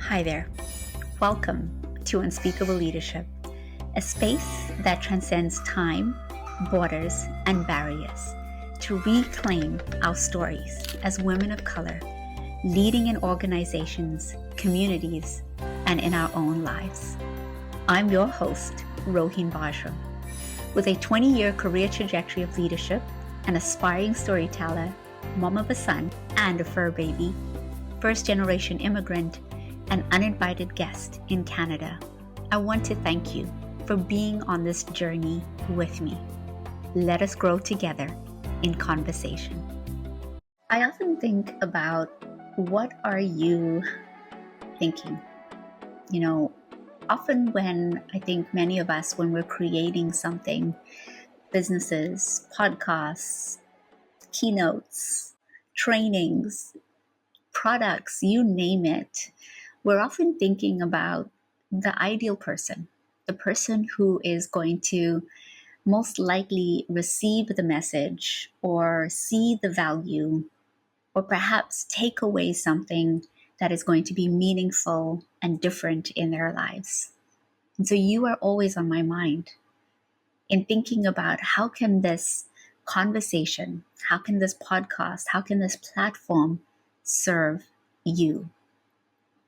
Hi there. Welcome to Unspeakable Leadership, a space that transcends time, borders, and barriers to reclaim our stories as women of color, leading in organizations, communities, and in our own lives. I'm your host, Rohene Bouajram. With a 20-year career trajectory of leadership, an aspiring storyteller, mom of a son and a fur baby, first-generation immigrant, an uninvited guest in Canada, I want to thank you for being on this journey with me. Let us grow together in conversation. I often think about, what are you thinking? Often when I think many of us, when we're creating something, businesses, podcasts, keynotes, trainings, products, you name it, we're often thinking about the ideal person, the person who is going to most likely receive the message or see the value or perhaps take away something that is going to be meaningful and different in their lives. And so you are always on my mind in thinking about, how can this conversation, how can this podcast, how can this platform serve you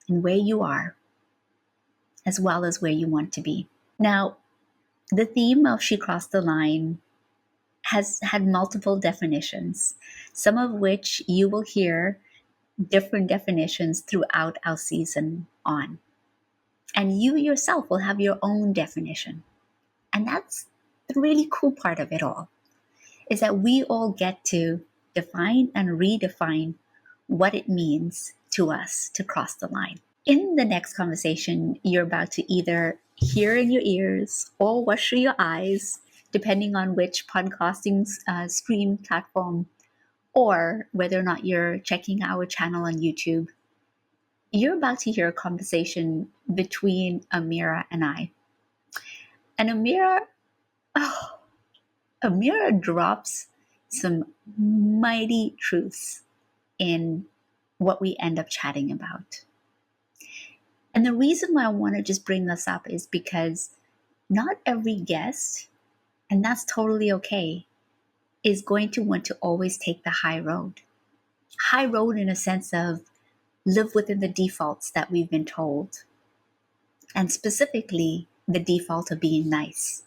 and where you are, as well as where you want to be. Now, the theme of She Crossed the Line has had multiple definitions, some of which you will hear different definitions throughout our season on. And you yourself will have your own definition. And that's the really cool part of it all, is that we all get to define and redefine what it means to us to cross the line. In the next conversation, you're about to either hear in your ears or watch through your eyes, depending on which podcasting stream platform, or whether or not you're checking our channel on YouTube. You're about to hear a conversation between Amira and I. And Amira drops some mighty truths in what we end up chatting about. And the reason why I want to just bring this up is because not every guest, and that's totally okay, is going to want to always take the high road. High road in a sense of live within the defaults that we've been told. And specifically, the default of being nice.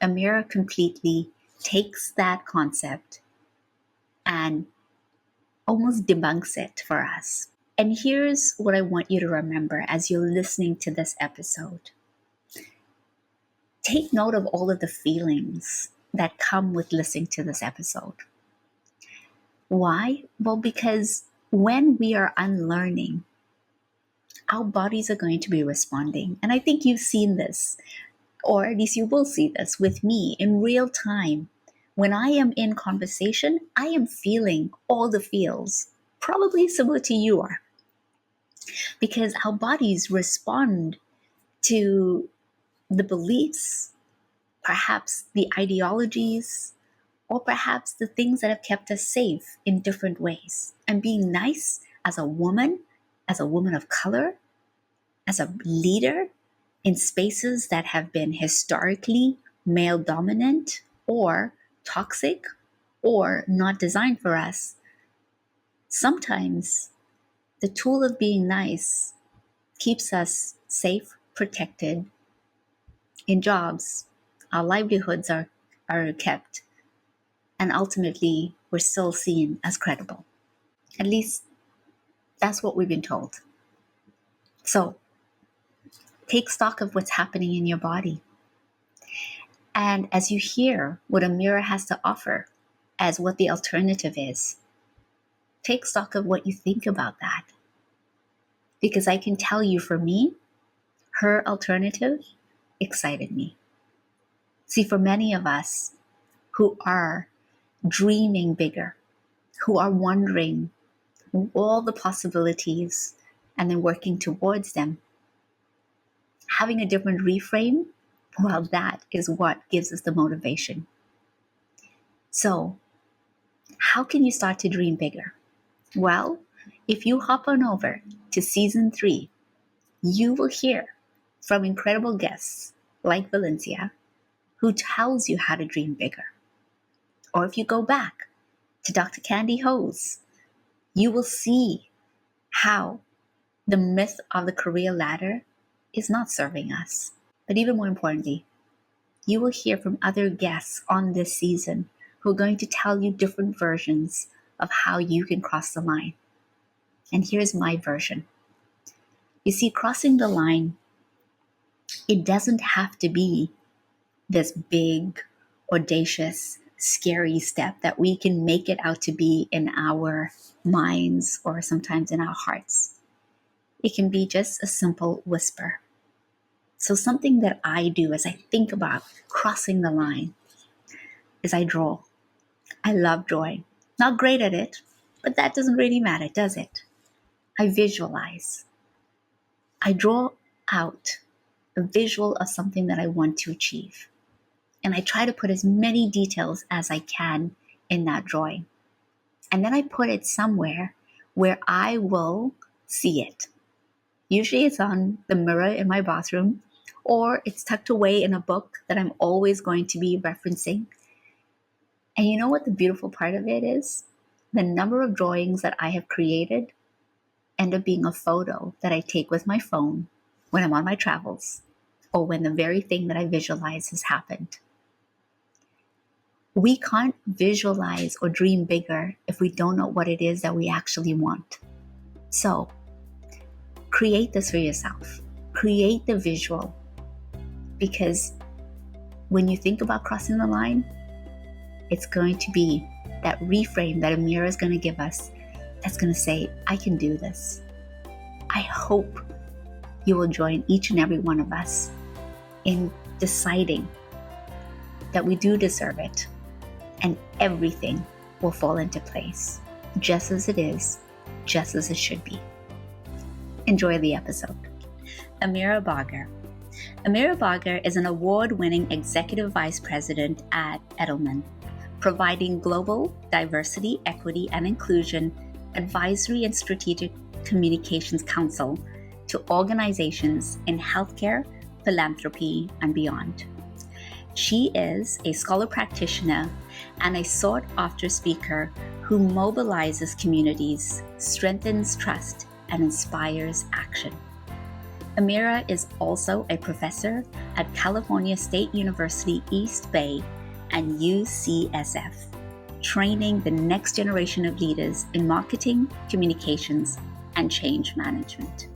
Amira completely takes that concept and almost debunks it for us. And here's what I want you to remember as you're listening to this episode. Take note of all of the feelings that come with listening to this episode. Why? Well, because when we are unlearning, our bodies are going to be responding. And I think you've seen this, or at least you will see this with me in real time. When I am in conversation, I am feeling all the feels, probably similar to you are. Because our bodies respond to the beliefs, perhaps the ideologies, or perhaps the things that have kept us safe in different ways. And being nice as a woman of color, as a leader in spaces that have been historically male dominant or toxic or not designed for us, sometimes the tool of being nice keeps us safe, protected in jobs. Our livelihoods are kept, and ultimately we're still seen as credible. At least that's what we've been told. So take stock of what's happening in your body. And as you hear what Amira has to offer as what the alternative is, take stock of what you think about that. Because I can tell you, for me, her alternative excited me. See, for many of us who are dreaming bigger, who are wondering all the possibilities and then working towards them, having a different reframe, well, that is what gives us the motivation. So, how can you start to dream bigger? Well, if you hop on over to season 3 You will hear from incredible guests like Valencia, who tells you how to dream bigger. Or if you go back to Dr. Candy Hose, you will see how the myth of the career ladder is not serving us. But even more importantly, you will hear from other guests on this season who are going to tell you different versions of how you can cross the line. And here's my version. You see, crossing the line, it doesn't have to be this big, audacious, scary step that we can make it out to be in our minds or sometimes in our hearts. It can be just a simple whisper. So something that I do as I think about crossing the line is I draw. I love drawing. Not great at it, but that doesn't really matter, does it? I visualize. I draw out a visual of something that I want to achieve. And I try to put as many details as I can in that drawing. And then I put it somewhere where I will see it. Usually it's on the mirror in my bathroom, or it's tucked away in a book that I'm always going to be referencing. And you know what the beautiful part of it is? The number of drawings that I have created end up being a photo that I take with my phone when I'm on my travels, or when the very thing that I visualize has happened. We can't visualize or dream bigger if we don't know what it is that we actually want. So, create this for yourself. Create the visual. Because when you think about crossing the line, it's going to be that reframe that Amira is going to give us that's going to say, I can do this. I hope you will join each and every one of us in deciding that we do deserve it, and everything will fall into place, just as it is, just as it should be. Enjoy the episode. Amira Barger. Amira Barger is an award-winning executive vice president at Edelman, providing global diversity, equity, and inclusion advisory and strategic communications counsel to organizations in healthcare, philanthropy, and beyond. She is a scholar practitioner and a sought-after speaker who mobilizes communities, strengthens trust, and inspires action. Amira is also a professor at California State University East Bay and UCSF, training the next generation of leaders in marketing, communications, and change management.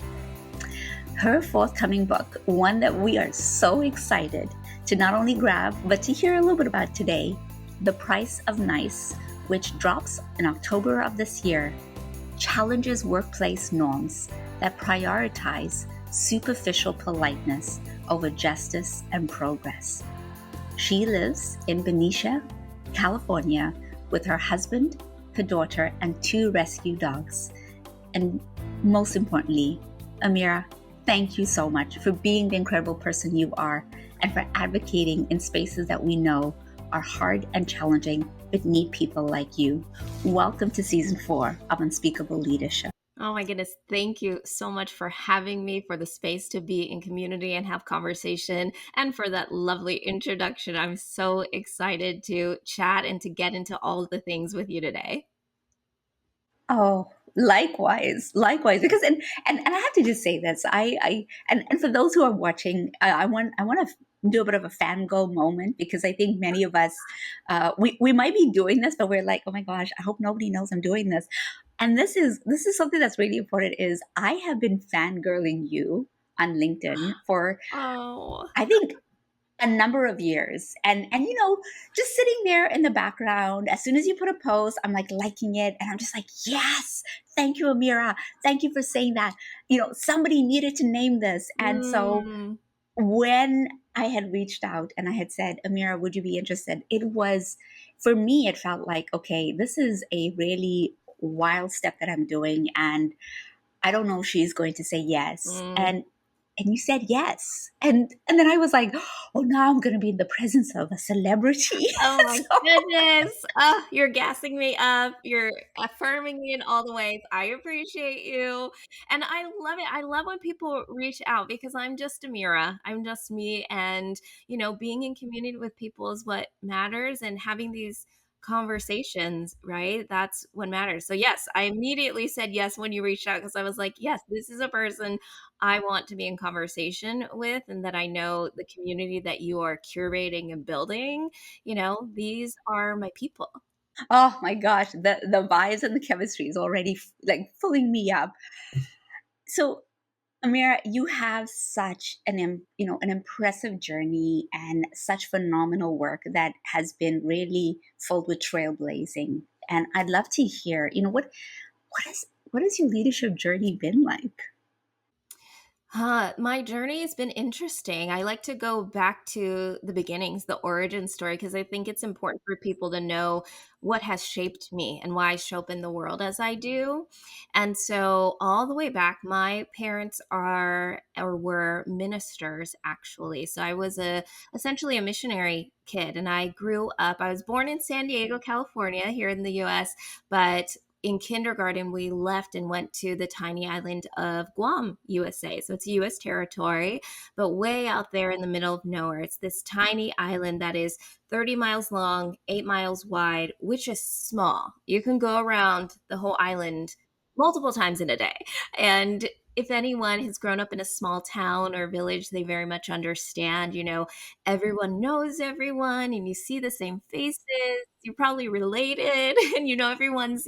Her forthcoming book, one that we are so excited to not only grab, but to hear a little bit about today, The Price of Nice, which drops in October of this year, challenges workplace norms that prioritize superficial politeness over justice and progress. She lives in Benicia, California, with her husband, her daughter, and 2 rescue dogs. And most importantly, Amira, thank you so much for being the incredible person you are and for advocating in spaces that we know are hard and challenging, but need people like you. Welcome to season 4 of Unspeakable Leadership. Oh my goodness. Thank you so much for having me, for the space to be in community and have conversation, and for that lovely introduction. I'm so excited to chat and to get into all the things with you today. Oh, likewise, because and I have to just say this. And for those who are watching, I want to do a bit of a fangirl moment, because I think many of us we might be doing this, but we're like, oh my gosh, I hope nobody knows I'm doing this. And this is something that's really important. Is I have been fangirling you on LinkedIn for I think a number of years, and you know, just sitting there in the background. As soon as you put a post, I'm like liking it, and I'm just like, yes, thank you, Amira, thank you for saying that. You know, somebody needed to name this. And so when I had reached out and I had said, Amira, would you be interested, it was, for me, it felt like, okay, this is a really wild step that I'm doing, and I don't know if she's going to say yes. And and you said yes. And then I was like, oh, now I'm going to be in the presence of a celebrity. Oh my So, goodness. You're gassing me up. You're affirming me in all the ways. I appreciate you. And I love it. I love when people reach out because I'm just Amira. I'm just me. And, being in community with people is what matters, and having these conversations, right? That's what matters. So, yes, I immediately said yes when you reached out because I was like, yes, this is a person I want to be in conversation with, and that I know the community that you are curating and building, these are my people. oh my gosh, the vibes and the chemistry is already like filling me up. So, Amira, you have such an impressive journey and such phenomenal work that has been really filled with trailblazing. And I'd love to hear, what has your leadership journey been like? My journey has been interesting. I like to go back to the beginnings, the origin story, because I think it's important for people to know what has shaped me and why I show up in the world as I do. And so, all the way back, my parents are or were ministers, actually. So I was essentially a missionary kid, and I grew up. I was born in San Diego, California, here in the U.S., but in kindergarten, we left and went to the tiny island of Guam, USA. So it's US territory, but way out there in the middle of nowhere. It's this tiny island that is 30 miles long, 8 miles wide, which is small. You can go around the whole island multiple times in a day. And if anyone has grown up in a small town or village, they very much understand, everyone knows everyone and you see the same faces. You're probably related and everyone's,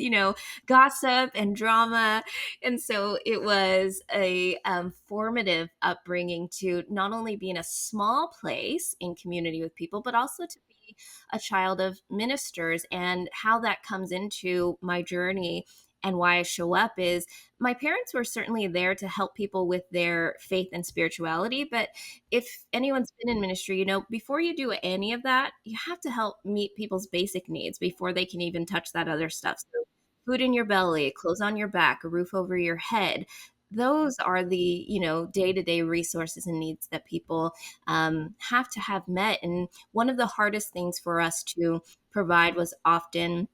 gossip and drama. And so it was a formative upbringing to not only be in a small place in community with people, but also to be a child of ministers. And how that comes into my journey and why I show up is my parents were certainly there to help people with their faith and spirituality. But if anyone's been in ministry, before you do any of that, you have to help meet people's basic needs before they can even touch that other stuff. So food in your belly, clothes on your back, a roof over your head. Those are the, day-to-day resources and needs that people have to have met. And one of the hardest things for us to provide was often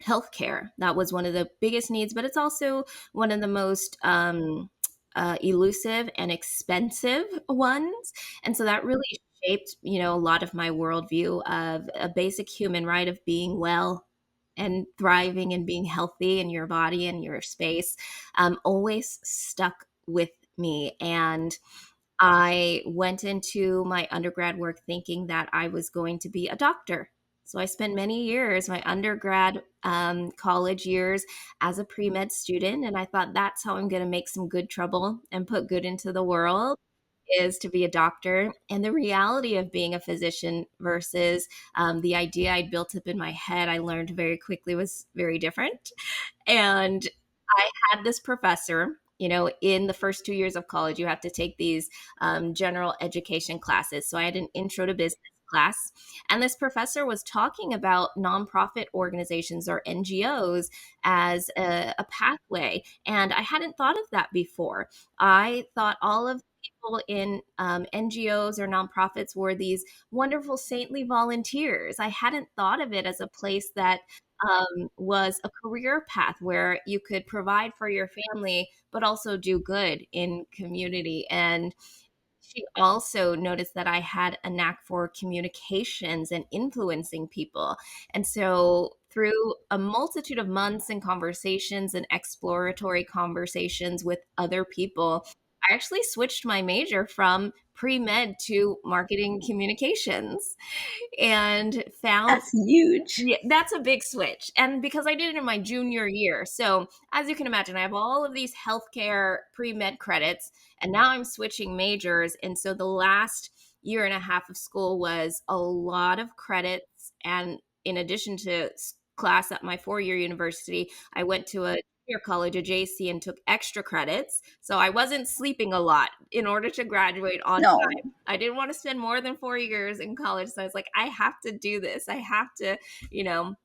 healthcare. That was one of the biggest needs, but it's also one of the most elusive and expensive ones. And so that really shaped, a lot of my worldview of a basic human right of being well and thriving and being healthy in your body and your space, always stuck with me. And I went into my undergrad work thinking that I was going to be a doctor. So I spent many years, my undergrad college years, as a pre med student. And I thought that's how I'm going to make some good trouble and put good into the world, is to be a doctor. And the reality of being a physician versus the idea I'd built up in my head, I learned very quickly was very different. And I had this professor, in the first 2 years of college, you have to take these general education classes. So I had an intro to business class, and this professor was talking about nonprofit organizations or NGOs as a pathway. And I hadn't thought of that before. I thought all of the people in NGOs or nonprofits were these wonderful saintly volunteers. I hadn't thought of it as a place that was a career path where you could provide for your family, but also do good in community. And she also noticed that I had a knack for communications and influencing people. And so, through a multitude of months and conversations and exploratory conversations with other people, I actually switched my major from pre med to marketing communications and found. That's huge. Yeah, that's a big switch. And because I did it in my junior year. So, as you can imagine, I have all of these healthcare pre med credits, and now I'm switching majors. And so, the last year and a half of school was a lot of credits. And in addition to class at my 4 year university, I went to a junior college, a JC, and took extra credits. So, I wasn't sleeping a lot in order to graduate on No. time. I didn't want to spend more than 4 years in college. So I was like, I have to do this. I have to, you know,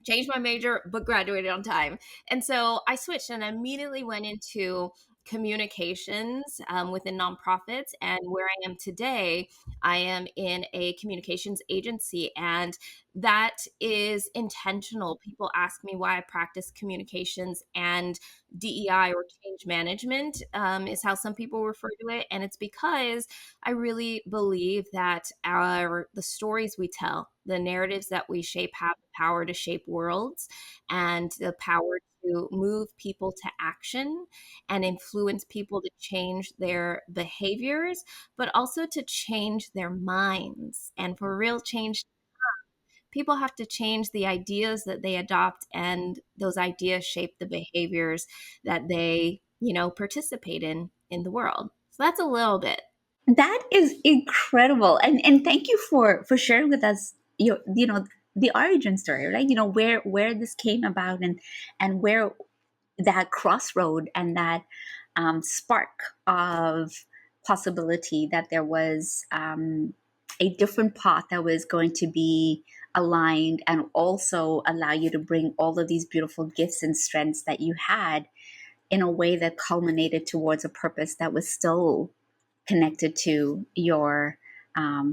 change my major, but graduated on time. And so I switched and immediately went into communications within nonprofits. And where I am today, I am in a communications agency, and that is intentional. People ask me why I practice communications and DEI, or change management, is how some people refer to it. And it's because I really believe that the stories we tell, the narratives that we shape, have the power to shape worlds and the power to move people to action and influence people to change their behaviors, but also to change their minds. And for real change, people have to change the ideas that they adopt, and those ideas shape the behaviors that they, participate in the world. So that's a little bit. That is incredible, and thank you for sharing with us your the origin story, right? Where this came about, and where that crossroad and that spark of possibility, that there was a different path that was going to be aligned and also allow you to bring all of these beautiful gifts and strengths that you had in a way that culminated towards a purpose that was still connected to your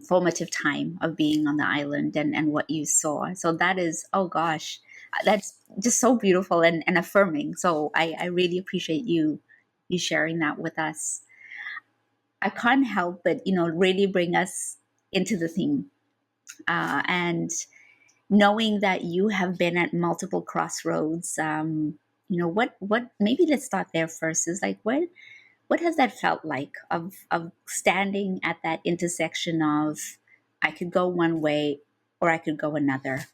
formative time of being on the island, and what you saw. So that is, oh gosh, that's just so beautiful and affirming. So I really appreciate you sharing that with us. I can't help but really bring us into the theme, and knowing that you have been at multiple crossroads. What maybe let's start there first, is like, what has that felt like, of standing at that intersection of, I could go one way or I could go another?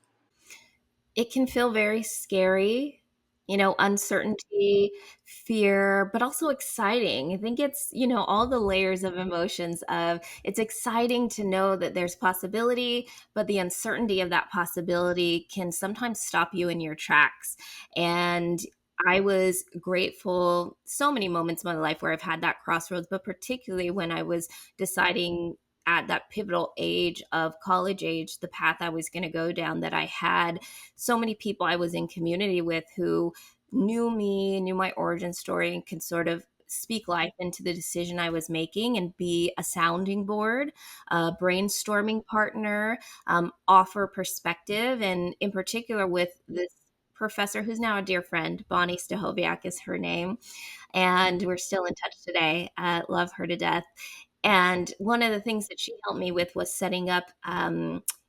It can feel very scary, uncertainty, fear, but also exciting. I think it's, all the layers of emotions of, it's exciting to know that there's possibility, but the uncertainty of that possibility can sometimes stop you in your tracks. And I was grateful so many moments in my life where I've had that crossroads, but particularly when I was deciding at that pivotal age of college age, the path I was going to go down, that I had so many people I was in community with who knew me, knew my origin story, and could sort of speak life into the decision I was making and be a sounding board, a brainstorming partner, offer perspective. And in particular, with this professor who's now a dear friend, Bonnie Stahoviak is her name, and we're still in touch today. Love her to death. And one of the things that she helped me with was setting up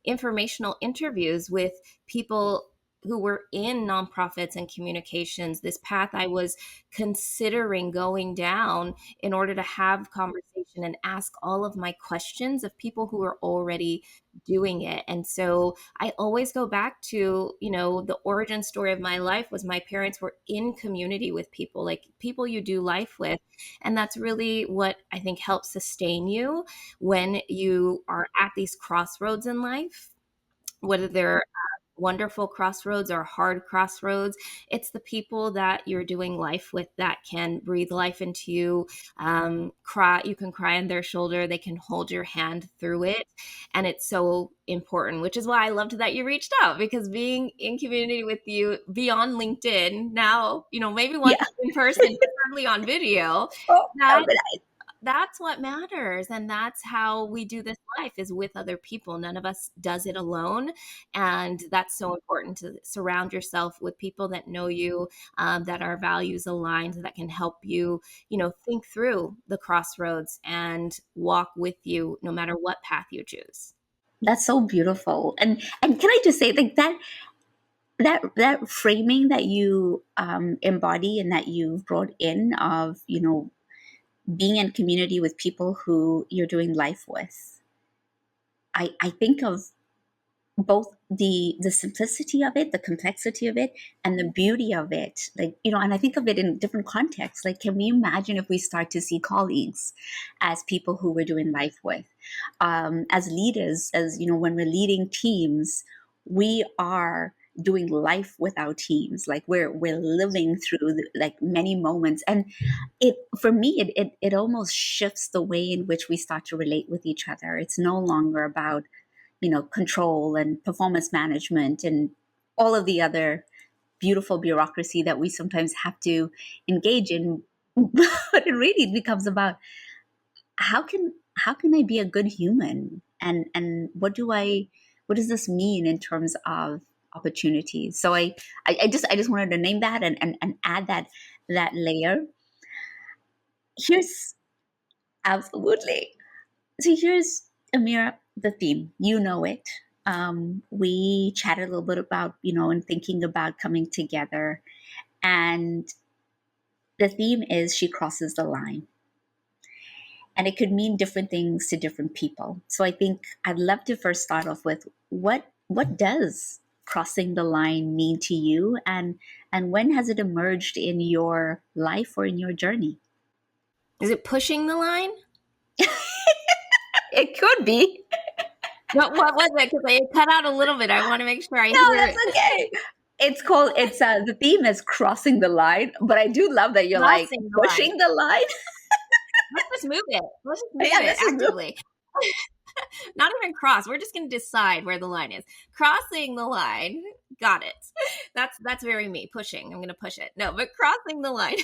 informational interviews with people who were in nonprofits and communications, this path I was considering going down, in order to have conversation and ask all of my questions of people who were already doing it. And so I always go back to, the origin story of my life was my parents were in community with people, like people you do life with. And that's really what I think helps sustain you when you are at these crossroads in life, whether they're wonderful crossroads or hard crossroads. It's the people that you're doing life with that can breathe life into you. Cry, you can cry on their shoulder. They can hold your hand through it. And it's so important, which is why I loved that you reached out, because being in community with you beyond LinkedIn now, maybe once Yeah. in person, but certainly on video, Oh, that that's what matters. And that's how we do this life, is with other people. None of us does it alone. And that's so important, to surround yourself with people that know you, that are values aligned, that can help you, think through the crossroads and walk with you no matter what path you choose. that's so beautiful. And can I just say, like, that framing that you embody and that you've brought in, of being in community with people who you're doing life with, I think of both the simplicity of it, the complexity of it, and the beauty of it. Like, and I think of it in different contexts. Like, can we imagine if we start to see colleagues as people who we're doing life with, as leaders, as when we're leading teams, we are doing life with our teams. Like, we're living through like many moments, and it for me it almost shifts the way in which we start to relate with each other. It's no longer about control and performance management and all of the other beautiful bureaucracy that we sometimes have to engage in. But it really becomes about how can I be a good human, and what does this mean in terms of opportunities? So I just wanted to name that, and add that layer. Here's absolutely. So here's, Amira, the theme. You know it. We chatted a little bit about, and thinking about coming together, and the theme is she crosses the line. And it could mean different things to different people. So I think I'd love to first start off with what does crossing the line mean to you, and when has it emerged in your life or in your journey? Is it pushing the line? It could be. What was it? Because I cut out a little bit. I want to make sure I No, hear that's it. okay. It's the theme is crossing the line, but I do love that you're like Crossing the line. pushing the line. Let's just move it. Let's just move Yeah, it this is actively. Not even cross. We're just going to decide where the line is. Crossing the line. Got it. That's very me. Pushing. I'm going to push it. No, but crossing the line.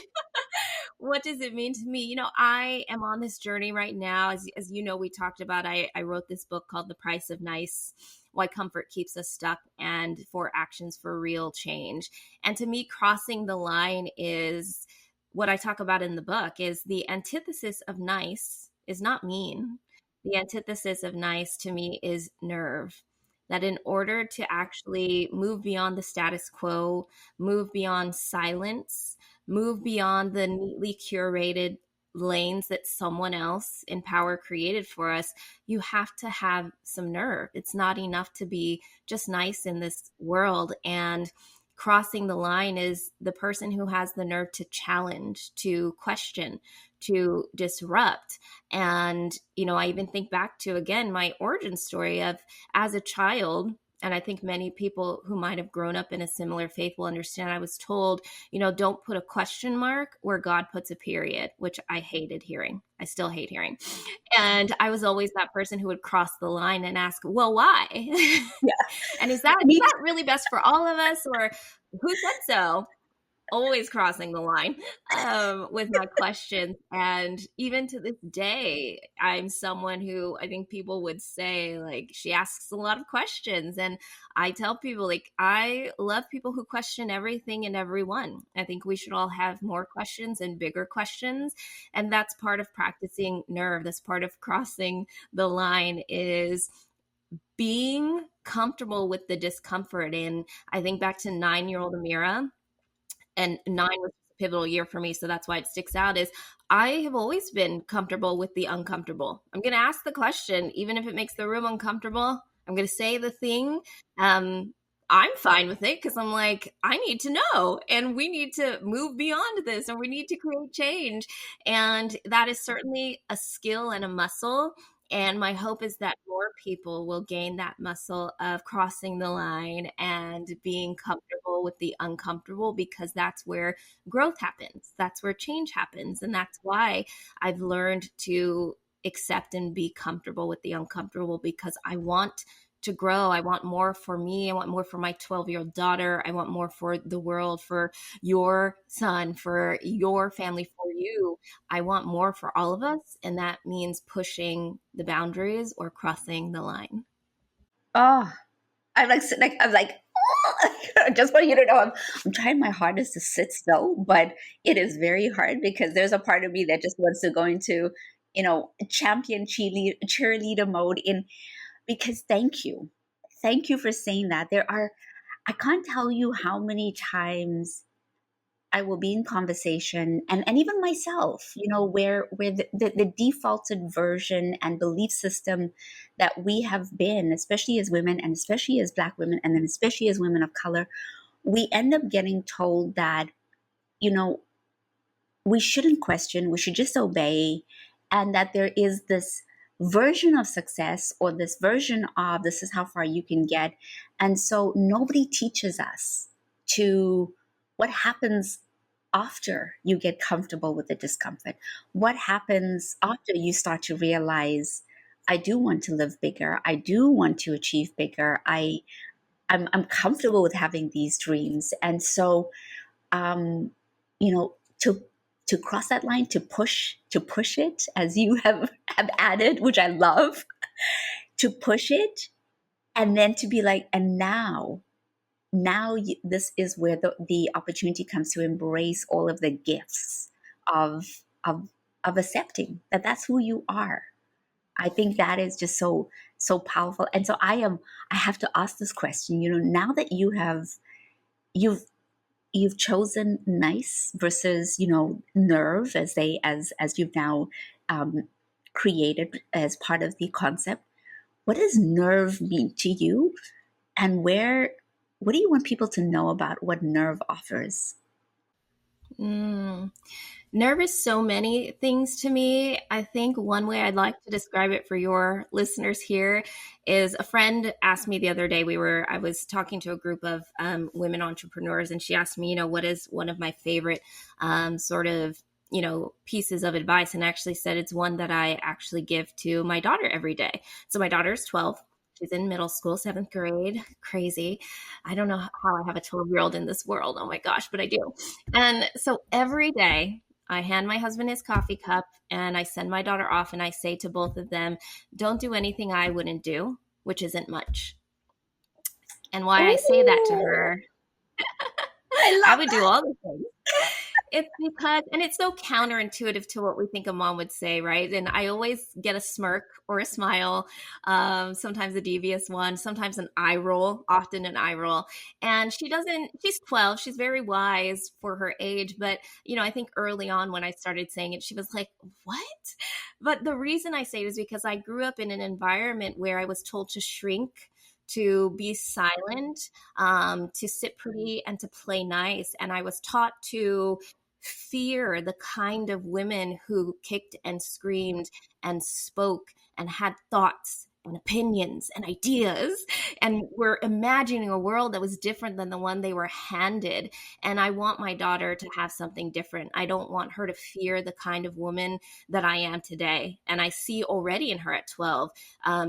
What does it mean to me? I am on this journey right now. As you know, we talked about, I wrote this book called The Price of Nice: Why Comfort Keeps Us Stuck, and 4 Actions for Real Change. And to me, crossing the line is what I talk about in the book. Is the antithesis of nice is not mean. The antithesis of nice to me is nerve. That in order to actually move beyond the status quo, move beyond silence, move beyond the neatly curated lanes that someone else in power created for us, you have to have some nerve. It's not enough to be just nice in this world. And crossing the line is the person who has the nerve to challenge, to question, to disrupt. And, I even think back to, again, my origin story of as a child. And I think many people who might have grown up in a similar faith will understand. I was told, don't put a question mark where God puts a period, which I hated hearing. I still hate hearing. And I was always that person who would cross the line and ask, well, why? Yeah. And is that really best for all of us, or who said so? Always crossing the line with my questions. And even to this day, I'm someone who I think people would say, like, she asks a lot of questions. And I tell people, like, I love people who question everything and everyone. I think we should all have more questions and bigger questions. And that's part of practicing nerve. That's part of crossing the line, is being comfortable with the discomfort. And I think back to 9-year-old Amira, and 9 was a pivotal year for me, so that's why it sticks out, is I have always been comfortable with the uncomfortable. I'm going to ask the question, even if it makes the room uncomfortable. I'm going to say the thing. I'm fine with it, because I'm like, I need to know, and we need to move beyond this, and we need to create change. And that is certainly a skill and a muscle. And my hope is that more people will gain that muscle of crossing the line and being comfortable with the uncomfortable, because that's where growth happens. That's where change happens. And that's why I've learned to accept and be comfortable with the uncomfortable, because I want to grow. I want more for me. I want more for my 12-year-old daughter. I want more for the world, for your son, for your family, for you. I want more for all of us. And that means pushing the boundaries or crossing the line. Oh, I'm like, oh. Just want you to know, I'm trying my hardest to sit still, but it is very hard, because there's a part of me that just wants to go into, champion cheerleader mode because thank you for saying that. I can't tell you how many times I will be in conversation, and even myself, where the defaulted version and belief system that we have been, especially as women, and especially as Black women, and then especially as women of color, we end up getting told that, you know, we shouldn't question, we should just obey, and that there is this version of success, or this version of this is how far you can get. And so nobody teaches us to what happens after you get comfortable with the discomfort. What happens after you start to realize, I do want to live bigger, I do want to achieve bigger, I'm comfortable with having these dreams. And so, to to cross that line, to push it, as you have added, which I love, to push it, and then to be like, and this is where the opportunity comes to embrace all of the gifts of of of accepting that that's who you are. I think that is just so powerful. And so I have to ask this question, now that you've you've chosen nice versus, nerve, as you've now created as part of the concept. What does nerve mean to you, and what do you want people to know about what nerve offers? Mm. Nerve is so many things to me. I think one way I'd like to describe it for your listeners here is a friend asked me the other day, I was talking to a group of women entrepreneurs, and she asked me, what is one of my favorite sort of, pieces of advice, and actually said it's one that I actually give to my daughter every day. So my daughter is 12. She's in middle school, 7th grade. Crazy. I don't know how I have a 12-year-old in this world. Oh my gosh, but I do. And so every day I hand my husband his coffee cup and I send my daughter off and I say to both of them, don't do anything I wouldn't do, which isn't much. And why I say that to Ooh, her, I I love would do that. all the things. It's because, and it's so counterintuitive to what we think a mom would say, right? And I always get a smirk or a smile, sometimes a devious one, sometimes an eye roll, often an eye roll. And she's 12, she's very wise for her age. But, I think early on when I started saying it, she was like, what? But the reason I say it is because I grew up in an environment where I was told to shrink, to be silent, to sit pretty, and to play nice. And I was taught to fear the kind of women who kicked and screamed and spoke and had thoughts and opinions and ideas and were imagining a world that was different than the one they were handed. And I want my daughter to have something different. I don't want her to fear the kind of woman that I am today. And I see already in her at 12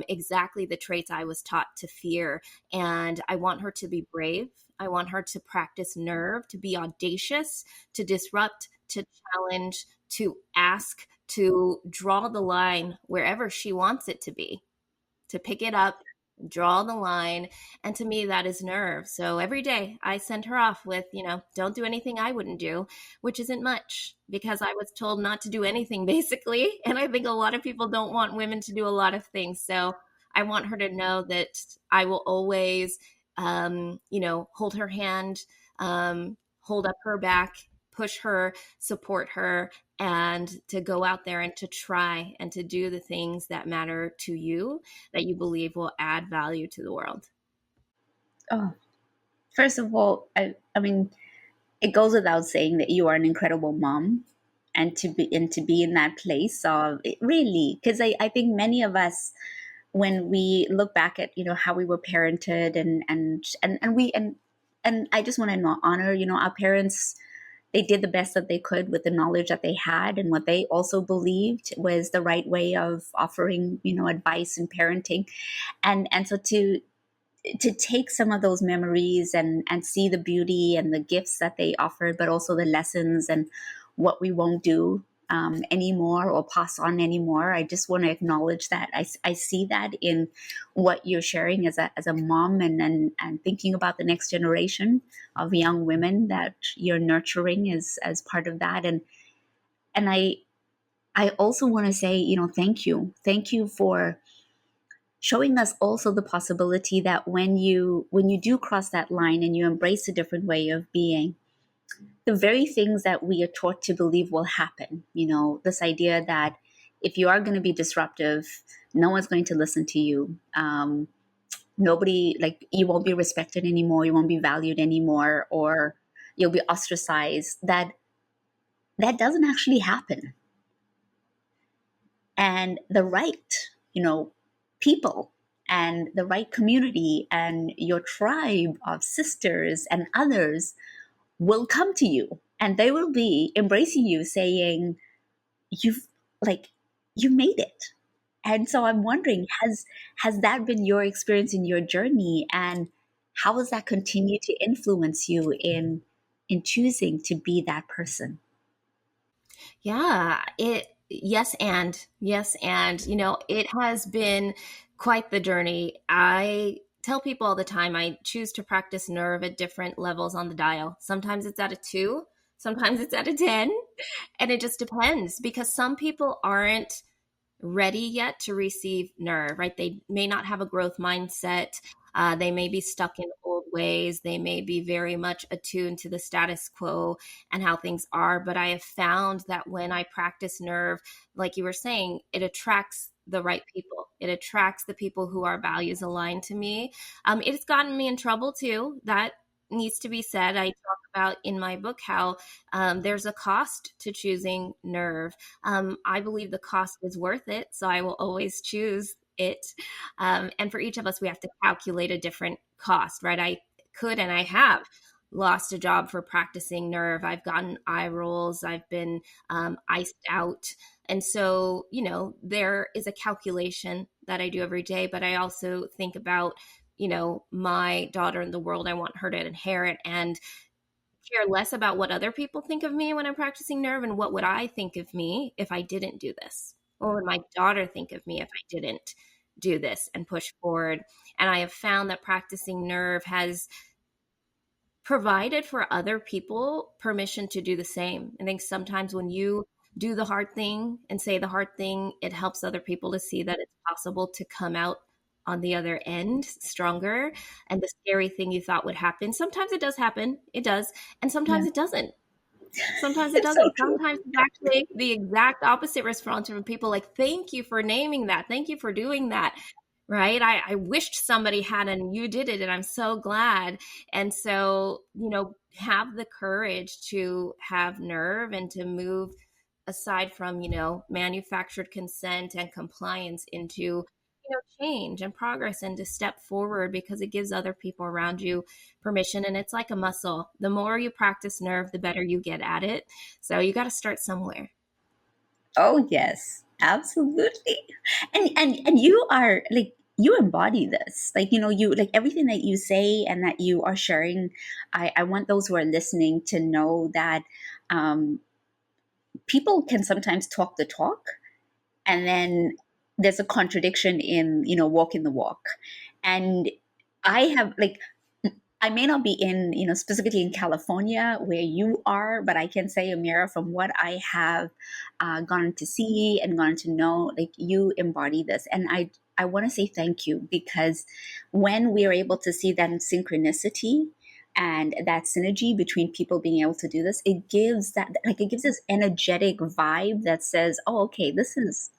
exactly the traits I was taught to fear. And I want her to be brave. I want her to practice nerve, to be audacious, to disrupt, to challenge, to ask, to draw the line wherever she wants it to be, to pick it up, draw the line. And to me, that is nerve. So every day I send her off with, don't do anything I wouldn't do, which isn't much because I was told not to do anything basically. And I think a lot of people don't want women to do a lot of things. So I want her to know that I will always, hold her hand, hold up her back, push her, support her, and to go out there and to try and to do the things that matter to you, that you believe will add value to the world. Oh, first of all, I mean, it goes without saying that you are an incredible mom, and to be in that place of it, really, because I think many of us, when we look back at how we were parented, and I just want to honor our parents. They did the best that they could with the knowledge that they had, and what they also believed was the right way of offering advice and parenting. And so to take some of those memories and see the beauty and the gifts that they offered, but also the lessons and what we won't do anymore or pass on anymore. I just want to acknowledge that. I see that in what you're sharing as a mom, and thinking about the next generation of young women that you're nurturing as part of that. And I also want to say, thank you for showing us also the possibility that when you do cross that line and you embrace a different way of being, the very things that we are taught to believe will happen, this idea that if you are going to be disruptive, no one's going to listen to you. Nobody, like, you won't be respected anymore, you won't be valued anymore, or you'll be ostracized. That doesn't actually happen. And the right, people and the right community and your tribe of sisters and others will come to you, and they will be embracing you, saying, you've like you made it. And so I'm wondering, has that been your experience in your journey, and how has that continued to influence you in choosing to be that person? Yeah, yes, and it has been quite the journey. I tell people all the time I choose to practice nerve at different levels on the dial. Sometimes it's at a 2, sometimes it's at a 10, and it just depends because some people aren't ready yet to receive nerve, right? They may not have a growth mindset. They may be stuck in old ways. They may be very much attuned to the status quo and how things are. But I have found that when I practice nerve, like you were saying, it attracts the right people. It attracts the people who are values aligned to me. It's gotten me in trouble too. That needs to be said. I talk about in my book how there's a cost to choosing nerve. I believe the cost is worth it, so I will always choose it. And for each of us, we have to calculate a different cost, right? I could and I have lost a job for practicing nerve. I've gotten eye rolls. I've been iced out. And so, there is a calculation that I do every day, but I also think about, my daughter in the world. I want her to inherit and care less about what other people think of me when I'm practicing nerve and what would I think of me if I didn't do this? What would my daughter think of me if I didn't do this and push forward? And I have found that practicing nerve has provided for other people permission to do the same. I think sometimes when you do the hard thing and say the hard thing, it helps other people to see that it's possible to come out on the other end stronger. And the scary thing you thought would happen, sometimes it does happen. It does. And Yeah, sometimes it doesn't. Sometimes it it's so doesn't. true. Sometimes it's actually the exact opposite response from people like, thank you for naming that. Thank you for doing that. Right. I wished somebody had, and you did it. And I'm so glad. And so, have the courage to have nerve and to move aside from, manufactured consent and compliance into, change and progress and to step forward because it gives other people around you permission. And it's like a muscle. The more you practice nerve, the better you get at it. So you got to start somewhere. Oh yes, absolutely. And you are like, you embody this, like, you, like, everything that you say and that you are sharing. I want those who are listening to know that um, people can sometimes talk the talk, and then there's a contradiction in, walking the walk. And I have, like, I may not be in, specifically in California where you are, but I can say, Amira, from what I have gone to see and gone to know, like, you embody this. And I want to say thank you, because when we are able to see that in synchronicity and that synergy between people being able to do this, it gives that, like, it gives this energetic vibe that says, oh, okay, this is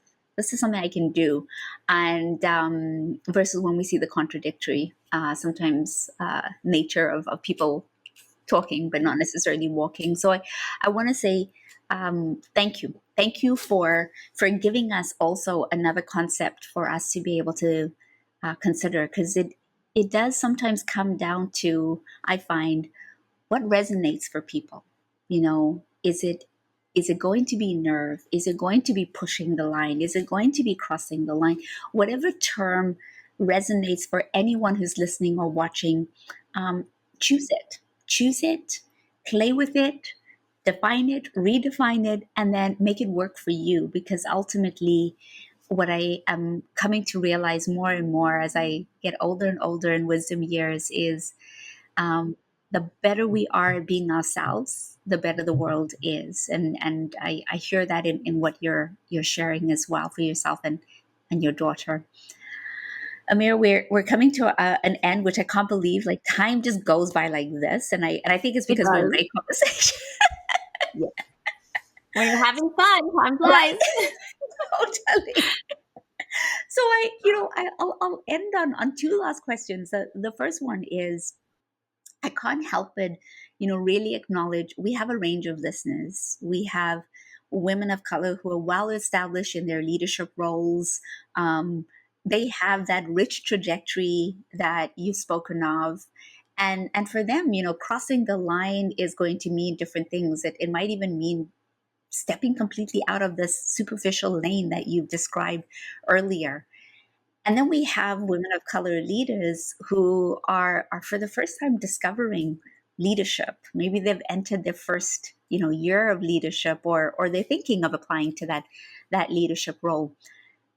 something I can do. And versus when we see the contradictory, sometimes nature of people talking but not necessarily walking. So I want to say thank you for giving us also another concept for us to be able to consider, because it does sometimes come down to, I find, what resonates for people. Is it going to be nerve? Is it going to be pushing the line? Is it going to be crossing the line? Whatever term resonates for anyone who's listening or watching, um, choose it. Choose it, play with it, define it, redefine it, and then make it work for you. Because ultimately, what I am coming to realize more and more as I get older and older in wisdom years is, um, the better we are at being ourselves, the better the world is. And I hear that in what you're sharing as well for yourself and your daughter. Amir, we're coming to an end, which I can't believe. Like, time just goes by like this, and I think it's It because we're in does. great conversation, Yeah. When you're having fun, time right? flies. Totally. So I'll end on two last questions. The first one is, I can't help but, really acknowledge we have a range of listeners. We have women of color who are well established in their leadership roles. They have that rich trajectory that you've spoken of. And for them, crossing the line is going to mean different things. It might even mean stepping completely out of this superficial lane that you've described earlier. And then we have women of color leaders who are for the first time discovering leadership. Maybe they've entered their first, year of leadership, or they're thinking of applying to that leadership role.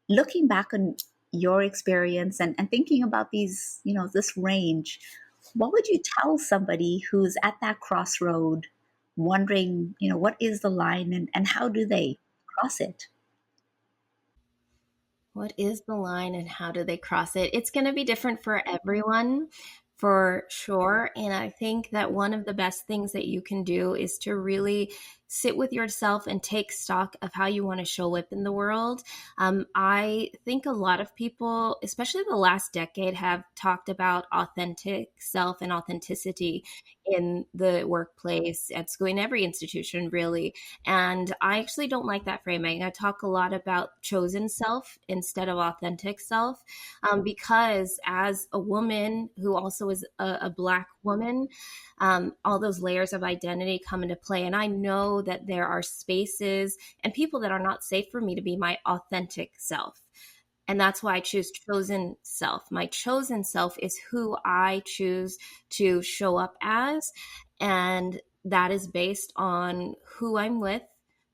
Looking back on your experience and thinking about these, this range, what would you tell somebody who's at that crossroad wondering, what is the line and how do they cross it? What is the line and how do they cross it? It's going to be different for everyone, for sure. And I think that one of the best things that you can do is to really sit with yourself and take stock of how you want to show up in the world. I think a lot of people, especially the last decade, have talked about authentic self and authenticity in the workplace, at school, in every institution, really. And I actually don't like that framing. I talk a lot about chosen self instead of authentic self, because as a woman who also is a Black woman, all those layers of identity come into play. And I know that there are spaces and people that are not safe for me to be my authentic self. And that's why I choose chosen self. My chosen self is who I choose to show up as. And that is based on who I'm with,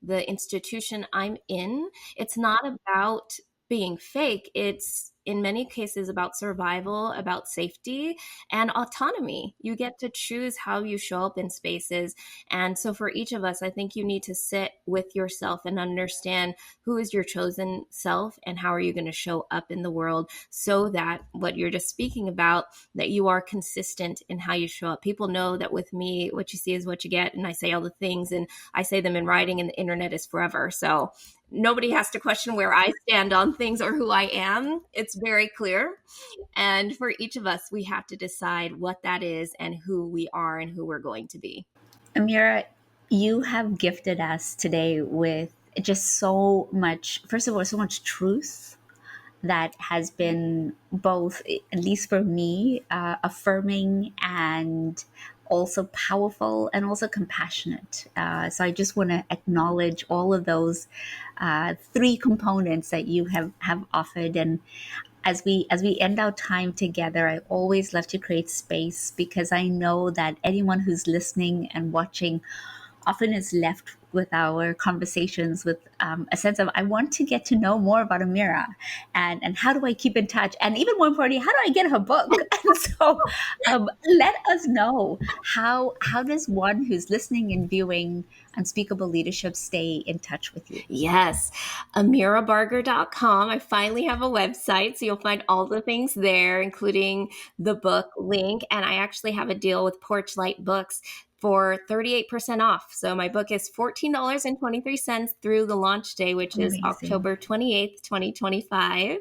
the institution I'm in. It's not about being fake. It's in many cases about survival, about safety, and autonomy. You get to choose how you show up in spaces. And so for each of us, I think you need to sit with yourself and understand who is your chosen self and how are you going to show up in the world, so that what you're just speaking about, that you are consistent in how you show up. People know that with me, what you see is what you get. And I say all the things and I say them in writing, and the internet is forever. So nobody has to question where I stand on things or who I am. It's very clear. And for each of us, we have to decide what that is and who we are and who we're going to be. Amira, you have gifted us today with just so much, first of all, so much truth that has been both, at least for me, affirming and also powerful and also compassionate. So I just want to acknowledge all of those three components that you have offered. And as we end our time together, I always love to create space, because I know that anyone who's listening and watching often is left with our conversations with a sense of, I want to get to know more about Amira, and how do I keep in touch, and even more importantly, how do I get her book? And so let us know, how does one who's listening and viewing Unspeakable Leadership stay in touch with you? Yes, amirabarger.com. I finally have a website, so you'll find all the things there, including the book link. And I actually have a deal with Porchlight Books for 38% off. So my book is $14.23 through the launch day, which is Amazing. October 28th, 2025.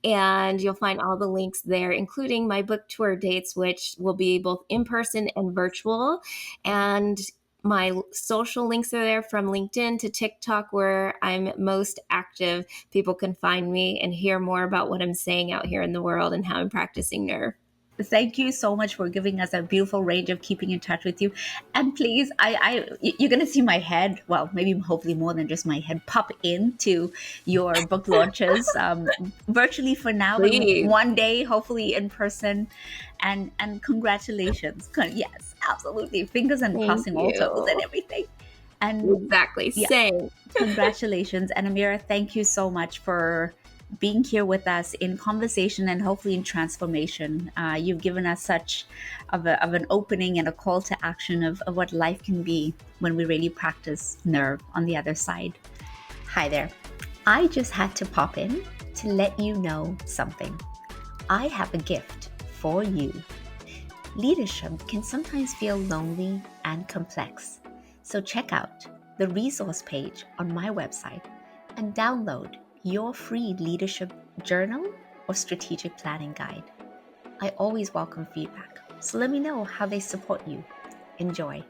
And you'll find all the links there, including my book tour dates, which will be both in person and virtual. And my social links are there, from LinkedIn to TikTok, where I'm most active. People can find me and hear more about what I'm saying out here in the world and how I'm practicing nerve. Thank you so much for giving us a beautiful range of keeping in touch with you. And please, you're going to see my head, well, maybe hopefully more than just my head, pop into your book launches, virtually for now, Please. and one day, hopefully in person. And congratulations. Yes, absolutely. Fingers and Thank crossing all you. toes and everything. And Exactly. yeah, Same. congratulations. And Amira, thank you so much for being here with us in conversation and hopefully in transformation. You've given us such of an opening and a call to action of what life can be when we really practice nerve on the other side. Hi there. I just had to pop in to let you know something. I have a gift for you. Leadership can sometimes feel lonely and complex. So check out the resource page on my website and download your free leadership journal or strategic planning guide. I always welcome feedback, so let me know how they support you. Enjoy.